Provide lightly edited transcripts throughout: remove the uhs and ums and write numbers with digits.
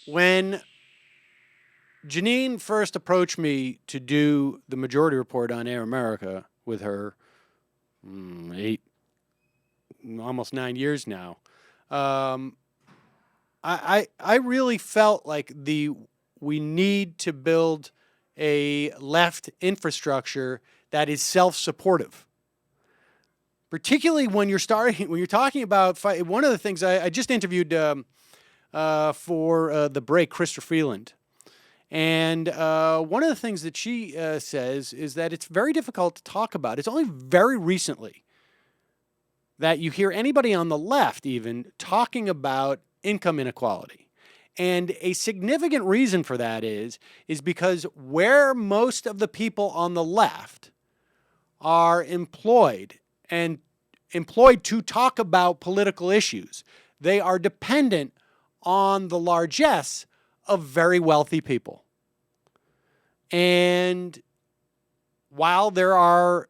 When Janine first approached me to do the Majority Report on Air America with her 8, almost 9 years now, um, I really felt like we need to build a left infrastructure that is self-supportive. Particularly when you're talking about one of the things I just interviewed for the break, Christopher Freeland. And one of the things that she says is that it's very difficult to talk about. It's only very recently that you hear anybody on the left even talking about income inequality. And a significant reason for that is because where most of the people on the left are employed to talk about political issues, they are dependent on the largesse of very wealthy people. And while there are,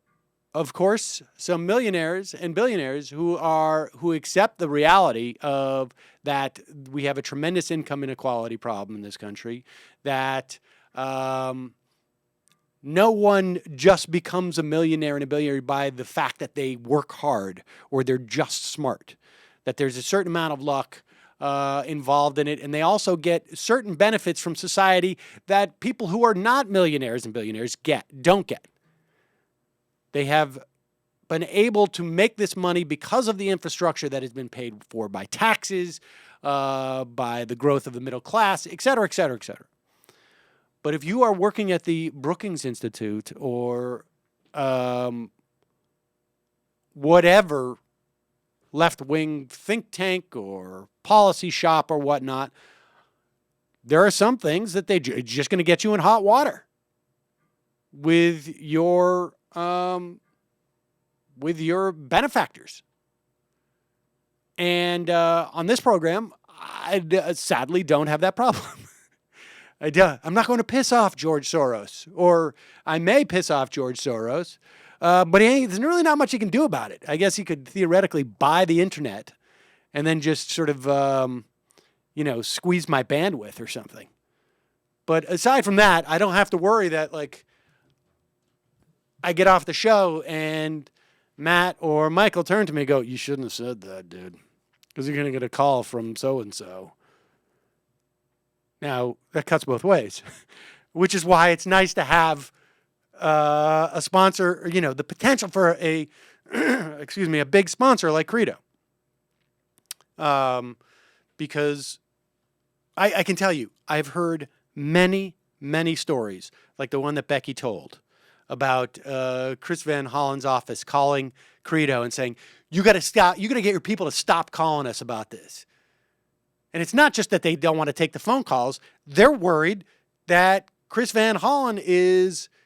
of course, some millionaires and billionaires who accept the reality of that we have a tremendous income inequality problem in this country, that no one just becomes a millionaire and a billionaire by the fact that they work hard or they're just smart, that there's a certain amount of luck involved in it, and they also get certain benefits from society that people who are not millionaires and billionaires don't get. They have been able to make this money because of the infrastructure that has been paid for by taxes, by the growth of the middle class, et cetera, et cetera, et cetera. But if you are working at the Brookings Institute or whatever left-wing think tank or policy shop or whatnot, there are some things that they're just going to get you in hot water with your benefactors. And on this program, I sadly don't have that problem. I'm not going to piss off George Soros, or I may piss off George Soros, but there's really not much he can do about it. I guess he could theoretically buy the internet and then just sort of, squeeze my bandwidth or something. But aside from that, I don't have to worry that, like, I get off the show and Matt or Michael turn to me and go, "You shouldn't have said that, dude, because you're going to get a call from so-and-so." Now, that cuts both ways, which is why it's nice to have a sponsor, the potential for a big sponsor like Credo. Because I can tell you, I've heard many, many stories, like the one that Becky told, about Chris Van Hollen's office calling Credo and saying, "You got to stop. You got to get your people to stop calling us about this." And it's not just that they don't want to take the phone calls. They're worried that Chris Van Hollen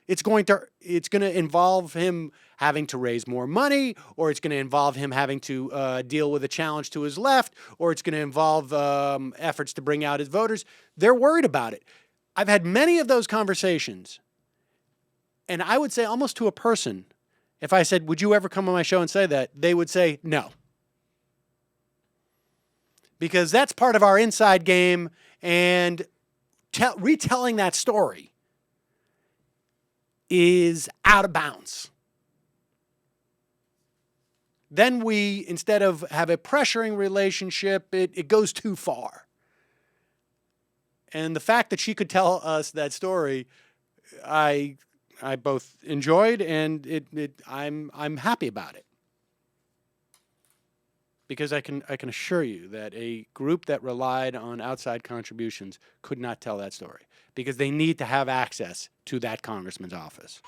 it's going to involve him having to raise more money, or it's going to involve him having to deal with a challenge to his left, or it's going to involve efforts to bring out his voters. They're worried about it. I've had many of those conversations, and I would say almost to a person, if I said, "Would you ever come on my show and say that?" they would say no. Because that's part of our inside game, and retelling that story is out of bounds. Then we, instead of have a pressuring relationship, it goes too far. And the fact that she could tell us that story, I both enjoyed, and I'm happy about it. Because I can assure you that a group that relied on outside contributions could not tell that story, because they need to have access to that congressman's office.